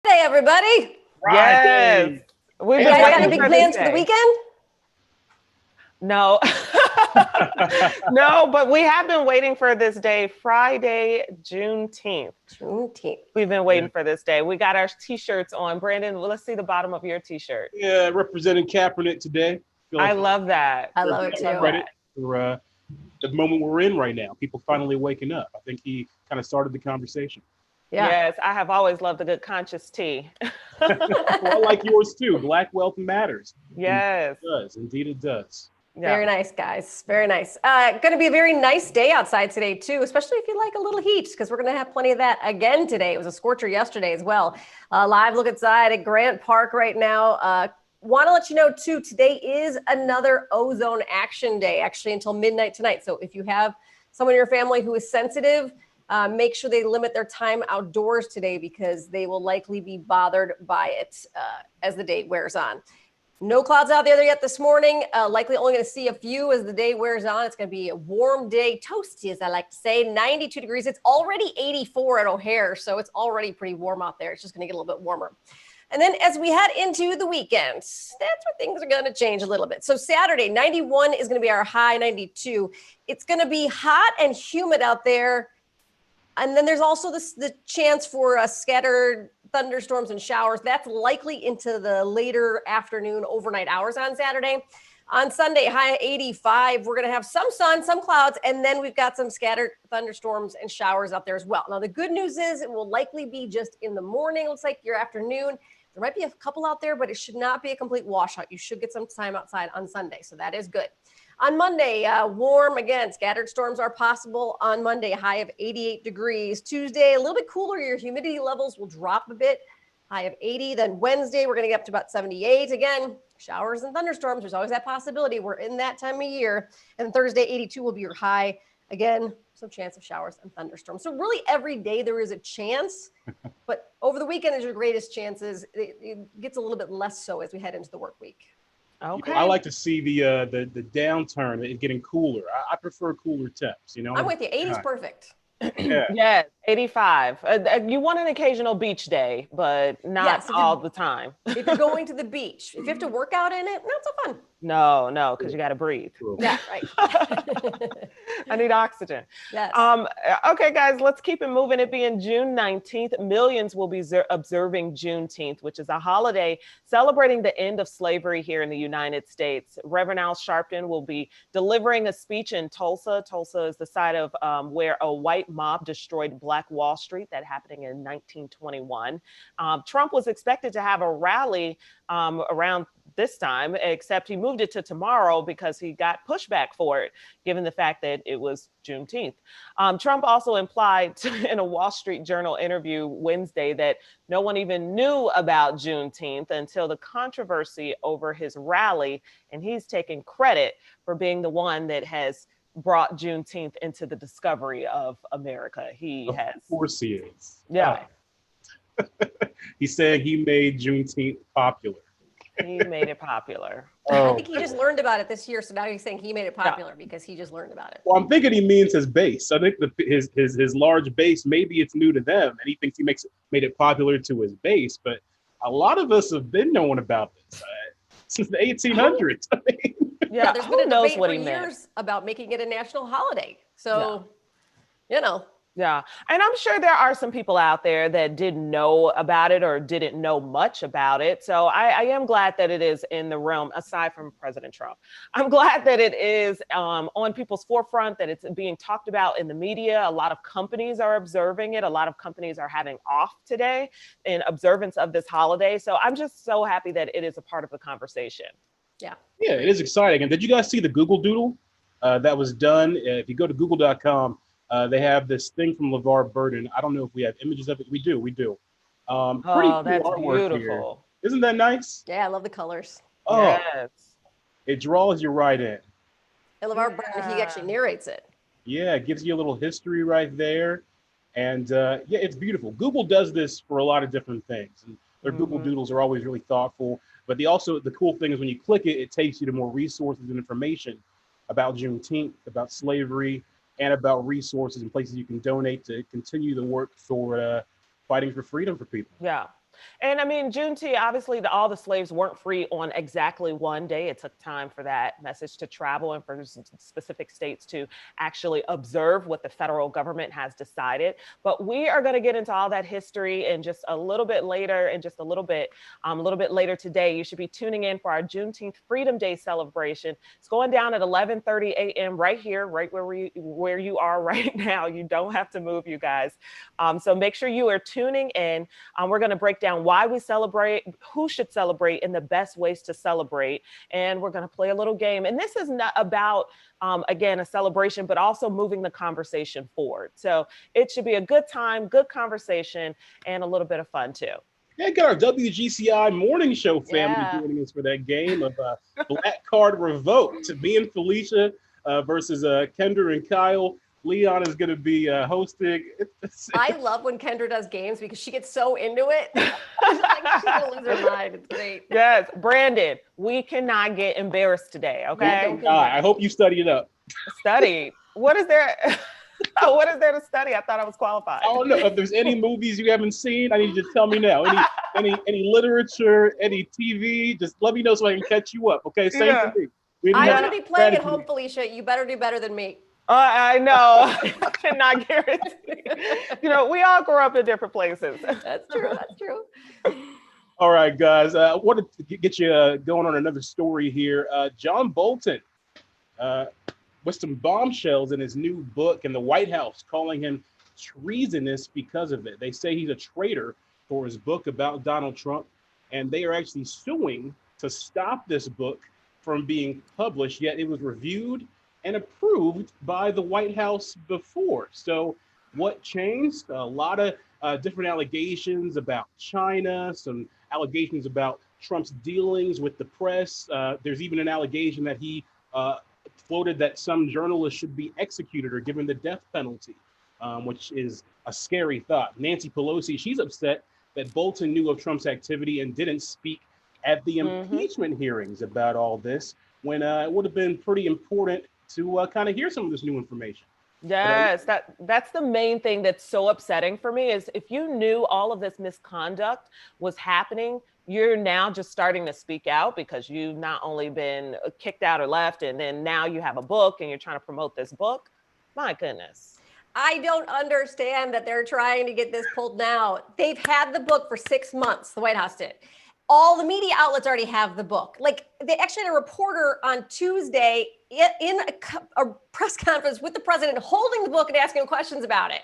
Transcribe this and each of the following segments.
birthday, everybody. Yes. We've You been guys got any waiting big for plans this for the day. weekend? No. No, but we have been waiting for this day, Friday, Juneteenth. Juneteenth. We've been waiting for this day. We got our t-shirts on. Brandon, let's see the bottom of your t-shirt. Yeah, representing Kaepernick today. I love that. I love it too. Credit for the moment we're in right now. People finally waking up. I think he kind of started the conversation. Yeah. Yes, I have always loved a good conscious tea. Well, I like yours too. Black wealth matters. Yes. It does. Indeed, it does. Yeah. Very nice, guys. Very nice. Going to be a very nice day outside today, too, especially if you like a little heat, because we're going to have plenty of that again today. It was a scorcher yesterday as well. Live look outside at Grant Park right now. Want to let you know, too, today is another ozone action day, actually until midnight tonight. So if you have someone in your family who is sensitive, make sure they limit their time outdoors today because they will likely be bothered by it as the day wears on. No clouds out there yet this morning. Likely only going to see a few as the day wears on. It's going to be a warm day, toasty, as I like to say, 92 degrees. It's already 84 at O'Hare, so it's already pretty warm out there. It's just going to get a little bit warmer. And then as we head into the weekend, that's where things are going to change a little bit. So Saturday, 91 is going to be our high, 92. It's going to be hot and humid out there. And then there's also the chance for scattered thunderstorms and showers. That's likely into the later afternoon, overnight hours on Saturday. On Sunday, high 85. We're going to have some sun, some clouds, and then we've got some scattered thunderstorms and showers out there as well. Now, the good news is it will likely be just in the morning. Looks like your afternoon. There might be a couple out there, but it should not be a complete washout. You should get some time outside on Sunday, so that is good. On Monday, warm again. Scattered storms are possible on Monday, high of 88 degrees. Tuesday, a little bit cooler. Your humidity levels will drop a bit, high of 80. Then Wednesday, we're going to get up to about 78. Again, showers and thunderstorms. There's always that possibility. We're in that time of year. And Thursday, 82 will be your high. Again, some chance of showers and thunderstorms. So really every day there is a chance, but over the weekend is your greatest chances. It gets a little bit less so as we head into the work week. Okay. I like to see the downturn, it getting cooler. I prefer cooler temps. I'm with you. 80 is perfect. Yeah. Yes, 85. You want an occasional beach day, but not all the time. If you're going to the beach, if you have to work out in it, not so fun. No, because you got to breathe. Yeah, right. I need oxygen. Yes. Okay, guys, let's keep it moving. It being June 19th, millions will be observing Juneteenth, which is a holiday celebrating the end of slavery here in the United States. Reverend Al Sharpton will be delivering a speech in Tulsa. Tulsa is the site of where a white mob destroyed Black Wall Street. That happening in 1921. Trump was expected to have a rally around this time, except he moved it to tomorrow because he got pushback for it, given the fact that it was Juneteenth. Trump also implied in a Wall Street Journal interview Wednesday that no one even knew about Juneteenth until the controversy over his rally, and he's taking credit for being the one that has brought Juneteenth into the discovery of America. He has. Of course he is. Yeah. He said he made Juneteenth popular. He made it popular. I think he just learned about it this year, so now he's saying he made it popular because he just learned about it. Well, I'm thinking he means his base. I think his large base, maybe it's new to them, and he thinks he made it popular to his base. But a lot of us have been knowing about this since the 1800s. I mean, yeah, there's been a debate for years about making it a national holiday. So, Yeah. And I'm sure there are some people out there that didn't know about it or didn't know much about it. So I am glad that it is in the realm, aside from President Trump. I'm glad that it is on people's forefront, that it's being talked about in the media. A lot of companies are observing it. A lot of companies are having off today in observance of this holiday. So I'm just so happy that it is a part of the conversation. Yeah. Yeah, it is exciting. And did you guys see the Google Doodle that was done? If you go to google.com, they have this thing from LeVar Burton. I don't know if we have images of it. We do. Pretty cool that's artwork beautiful. Here. Isn't that nice? Yeah, I love the colors. Oh, yes. It draws you right in. And LeVar Burton, he actually narrates it. Yeah, it gives you a little history right there. And yeah, it's beautiful. Google does this for a lot of different things. And their Google Doodles are always really thoughtful. But the cool thing is when you click it, it takes you to more resources and information about Juneteenth, about slavery, and about resources and places you can donate to continue the work for fighting for freedom for people. Yeah. And I mean, Juneteenth, obviously, all the slaves weren't free on exactly one day. It took time for that message to travel and for specific states to actually observe what the federal government has decided. But we are going to get into all that history in just a little bit later, in just a little bit later today. You should be tuning in for our Juneteenth Freedom Day celebration. It's going down at 11:30 a.m. right here, right where you are right now. You don't have to move, you guys. So make sure you are tuning in. We're going to break down why we celebrate, who should celebrate, and the best ways to celebrate. And we're going to play a little game. And this is not about, again, a celebration, but also moving the conversation forward. So it should be a good time, good conversation, and a little bit of fun too. Yeah, got our WGCI morning show family joining us for that game of Black Card Revoked. Me and Felicia versus Kendra and Kyle. Leon is going to be hosting. I love when Kendra does games because she gets so into it. She's going to lose her mind. It's great. Yes, Brandon, we cannot get embarrassed today, okay? I hope you study it up. Study? What is there? What is there to study? I thought I was qualified. I don't know if there's any movies you haven't seen. I need you to tell me now. Any literature, any TV? Just let me know so I can catch you up. Okay, same for me. I'm going to be playing at home, Felicia. You better do better than me. I know. I cannot guarantee. We all grow up in different places. That's true. That's true. All right, guys. I wanted to get you going on another story here. John Bolton with some bombshells in his new book, and the White House calling him treasonous because of it. They say he's a traitor for his book about Donald Trump, and they are actually suing to stop this book from being published, yet it was reviewed and approved by the White House before. So what changed? A lot of different allegations about China, some allegations about Trump's dealings with the press. There's even an allegation that he floated that some journalists should be executed or given the death penalty, which is a scary thought. Nancy Pelosi, she's upset that Bolton knew of Trump's activity and didn't speak at the impeachment hearings about all this, when it would have been pretty important to kind of hear some of this new information. Yes, that's the main thing that's so upsetting for me is if you knew all of this misconduct was happening, you're now just starting to speak out because you've not only been kicked out or left, and then now you have a book and you're trying to promote this book. My goodness. I don't understand that they're trying to get this pulled now. They've had the book for 6 months, the White House did. All the media outlets already have the book. Like, they actually had a reporter on Tuesday in a press conference with the president holding the book and asking him questions about it.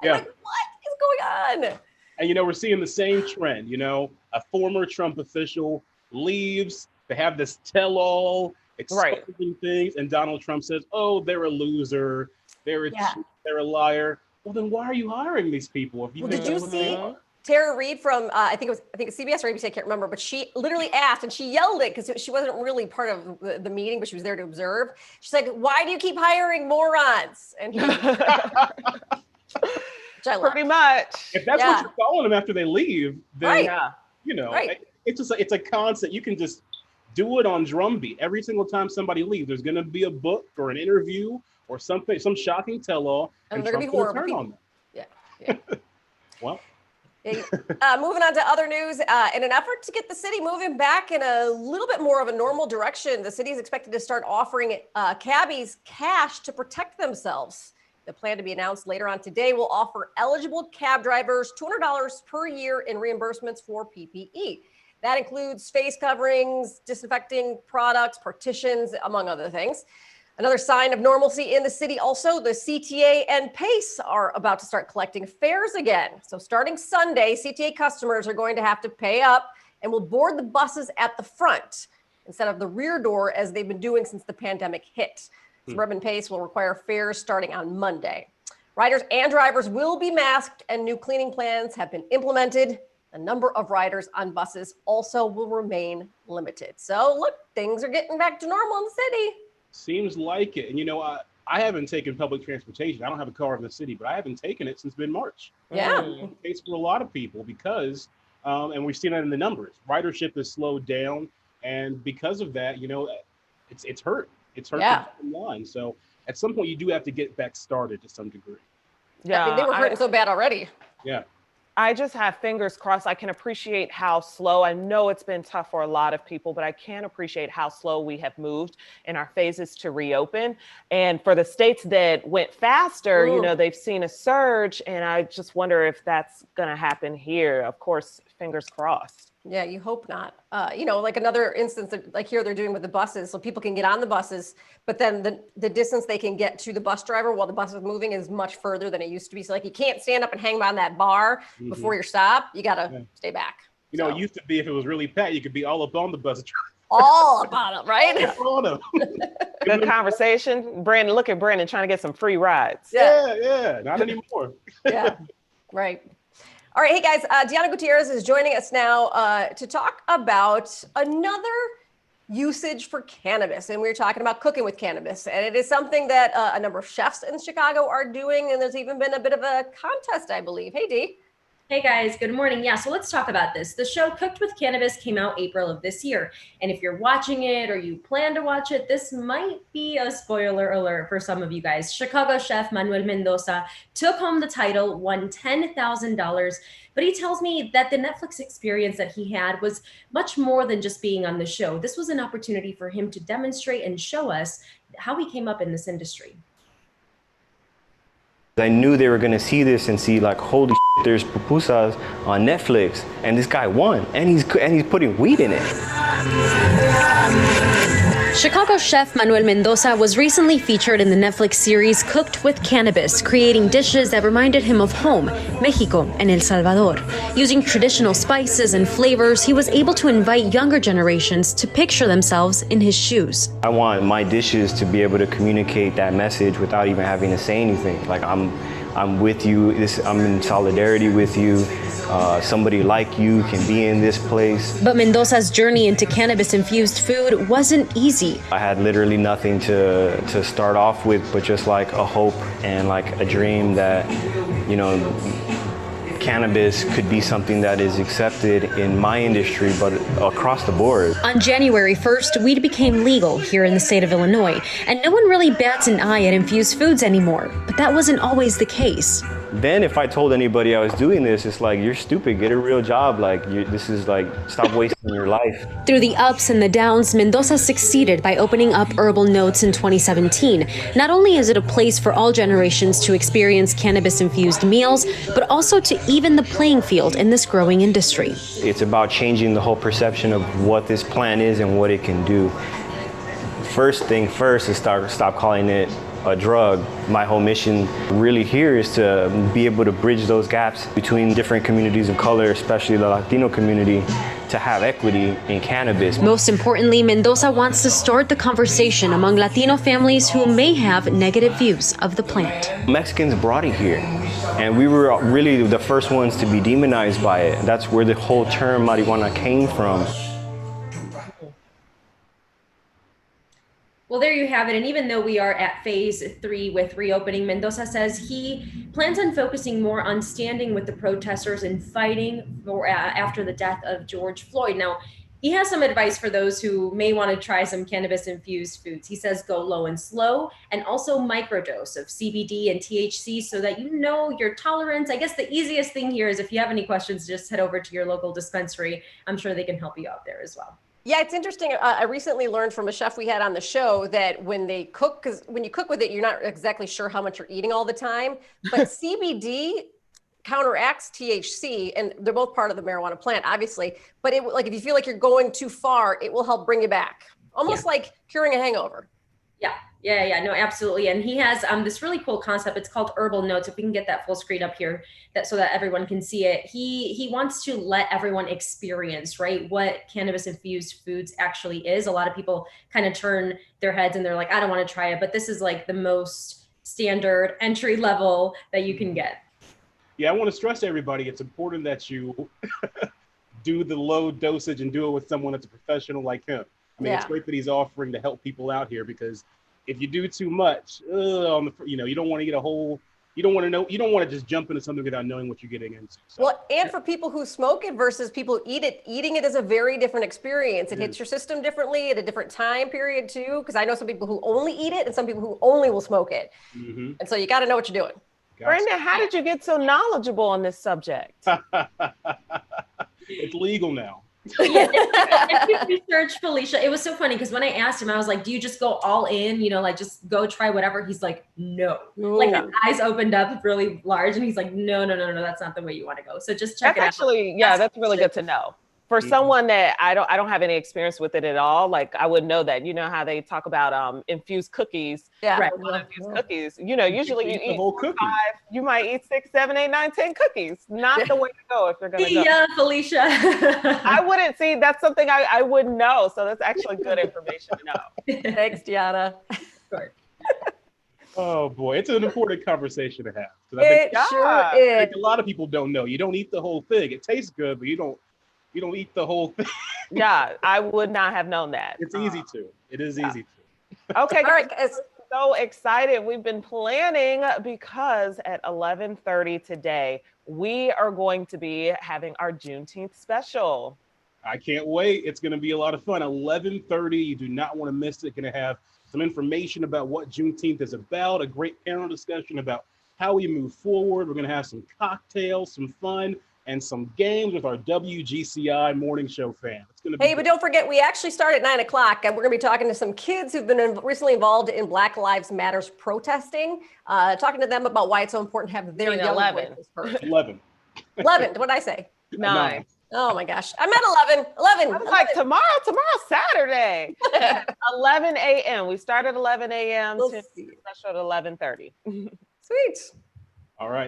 I'm like, what is going on? And, we're seeing the same trend, a former Trump official leaves, they have this tell-all, exposing things, and Donald Trump says, oh, they're a loser, they're a liar. Well, then why are you hiring these people? If you did you see Tara Reid from, I think it's CBS or ABC, I can't remember, but she literally asked, and she yelled it because she wasn't really part of the meeting, but she was there to observe. She's like, why do you keep hiring morons? And pretty much. If that's what you're calling them after they leave, then, it's a concept. You can just do it on drumbeat. Every single time somebody leaves, there's going to be a book or an interview or something, some shocking tell-all, and they're going to be horrible turn on them. Yeah. Well. Moving on to other news, in an effort to get the city moving back in a little bit more of a normal direction, the city is expected to start offering cabbies cash to protect themselves. The plan, to be announced later on today, will offer eligible cab drivers $200 per year in reimbursements for PPE. That includes face coverings, disinfecting products, partitions, among other things. Another sign of normalcy in the city also, the CTA and PACE are about to start collecting fares again. So starting Sunday, CTA customers are going to have to pay up and will board the buses at the front instead of the rear door as they've been doing since the pandemic hit. Suburban PACE will require fares starting on Monday. Riders and drivers will be masked and new cleaning plans have been implemented. The number of riders on buses also will remain limited. So look, things are getting back to normal in the city. Seems like it. And I haven't taken public transportation. I don't have a car in the city, but I haven't taken it since mid-March. Yeah. It's for a lot of people because, and we've seen that in the numbers, ridership has slowed down. And because of that, it's hurt. It's hurt the bottom line. So at some point you do have to get back started to some degree. Yeah. I mean, they were hurting so bad already. Yeah. I just have fingers crossed. I can appreciate how slow. I know it's been tough for a lot of people, but I can appreciate how slow we have moved in our phases to reopen. And for the states that went faster, you know, they've seen a surge. And I just wonder if that's going to happen here. Of course, fingers crossed. Yeah, you hope not. You know, like another instance that, like here they're doing with the buses, so people can get on the buses, but then the distance they can get to the bus driver while the bus is moving is much further than it used to be. So like you can't stand up and hang on that bar before your stop. You got to stay back. You know, it used to be if it was really packed, you could be all up on the bus. All about it, right? On them. Good conversation. Brandon, look at Brandon trying to get some free rides. Yeah, not anymore. Yeah, right. All right, hey guys, Deanna Gutierrez is joining us now to talk about another usage for cannabis. And we were talking about cooking with cannabis. And it is something that a number of chefs in Chicago are doing. And there's even been a bit of a contest, I believe. Hey, Dee. Hey guys, good morning. Yeah, so let's talk about this. The show Cooked with Cannabis came out April of this year. And if you're watching it or you plan to watch it, this might be a spoiler alert for some of you guys. Chicago chef Manuel Mendoza took home the title, won $10,000. But he tells me that the Netflix experience that he had was much more than just being on the show. This was an opportunity for him to demonstrate and show us how he came up in this industry. I knew they were going to see this and see like, holy shit, there's pupusas on Netflix and this guy won and he's putting weed in it. Chicago chef Manuel Mendoza was recently featured in the Netflix series Cooked with Cannabis, creating dishes that reminded him of home, Mexico, and El Salvador. Using traditional spices and flavors, he was able to invite younger generations to picture themselves in his shoes. I want my dishes to be able to communicate that message without even having to say anything. Like I'm with you, I'm in solidarity with you. Somebody like you can be in this place. But Mendoza's journey into cannabis-infused food wasn't easy. I had literally nothing to start off with, but just like a hope and like a dream that, you know, cannabis could be something that is accepted in my industry, but across the board. On January 1st, weed became legal here in the state of Illinois, and no one really bats an eye at infused foods anymore. But that wasn't always the case. Then if I told anybody I was doing this, it's like, you're stupid, get a real job. Like, this is like, stop wasting your life. Through the ups and the downs, Mendoza succeeded by opening up Herbal Notes in 2017. Not only is it a place for all generations to experience cannabis-infused meals, but also to even the playing field in this growing industry. It's about changing the whole perception of what this plant is and what it can do. First thing first is stop calling it a drug. My whole mission really here is to be able to bridge those gaps between different communities of color, especially the Latino community, to have equity in cannabis. Most importantly, Mendoza wants to start the conversation among Latino families who may have negative views of the plant. Mexicans brought it here, and we were really the first ones to be demonized by it. That's where the whole term marijuana came from. Well, there you have it. And even though we are at phase 3 with reopening, Mendoza says he plans on focusing more on standing with the protesters and fighting for, after the death of George Floyd. Now, he has some advice for those who may want to try some cannabis-infused foods. He says go low and slow, and also microdose of CBD and THC so that you know your tolerance. I guess the easiest thing here is if you have any questions, just head over to your local dispensary. I'm sure they can help you out there as well. Yeah, it's interesting. I recently learned from a chef we had on the show that when they cook, because when you cook with it, you're not exactly sure how much you're eating all the time, but CBD counteracts THC, and they're both part of the marijuana plant, obviously. But it, like, if you feel like you're going too far, it will help bring you back, almost like curing a hangover. Yeah, no, absolutely. And he has this really cool concept. It's called Herbal Notes. If we can get that full screen up here, so that everyone can see it. He wants to let everyone experience, right, what cannabis infused foods actually is. A lot of people kind of turn their heads and they're like, I don't want to try it. But this is like the most standard entry level that you can get. Yeah, I want to stress to everybody, it's important that you do the low dosage and do it with someone that's a professional like him. I mean, It's great that he's offering to help people out here, because if you do too much, you don't want to get a whole, you don't want to just jump into something without knowing what you're getting into. So, well, and for people who smoke it versus people who eat it, eating it is a very different experience. It hits your system differently at a different time period too, because I know some people who only eat it and some people who only will smoke it. And so you got to know what you're doing. Brandon, how did you get so knowledgeable on this subject? It's legal now. Yeah, if you research Felicia, it was so funny because when I asked him, I was like, do you just go all in, like just go try whatever? He's like, no. Like his eyes opened up really large and he's like, no, that's not the way you want to go. So just check it out. Actually, yeah, that's really good to know. For someone that I don't have any experience with it at all, like I would know that. You know how they talk about infused cookies. Yeah. Right. Infused cookies. Usually you eat the whole cookie. 5, you might eat 6, 7, 8, 9, 10 cookies. Not the way to go if you're gonna go. Yeah, Felicia. I wouldn't see. That's something I wouldn't know. So that's actually good information to know. Thanks, Deanna. Oh boy, it's an important conversation to have. It sure is. I think a lot of people don't know. You don't eat the whole thing. It tastes good, but you don't eat the whole thing. Yeah, I would not have known that. It's easy to. It is easy to. Okay, All right, guys. guys. So excited. We've been planning because at 11:30 today, we are going to be having our Juneteenth special. I can't wait. It's going to be a lot of fun. 11:30. You do not want to miss it. Going to have some information about what Juneteenth is about, a great panel discussion about how we move forward. We're going to have some cocktails, some fun, and some games with our WGCI morning show fam. It's going to be Hey, but don't forget, we actually start at 9 o'clock, and we're going to be talking to some kids who've been recently involved in Black Lives Matters protesting, talking to them about why it's so important to have their young 11. voices heard. 11. 11, what did I say? 9. Oh my gosh, I meant 11. 11. I was like, tomorrow's Saturday. 11 a.m. We start at 11 a.m. We'll to see. special at 11:30. Sweet. All right.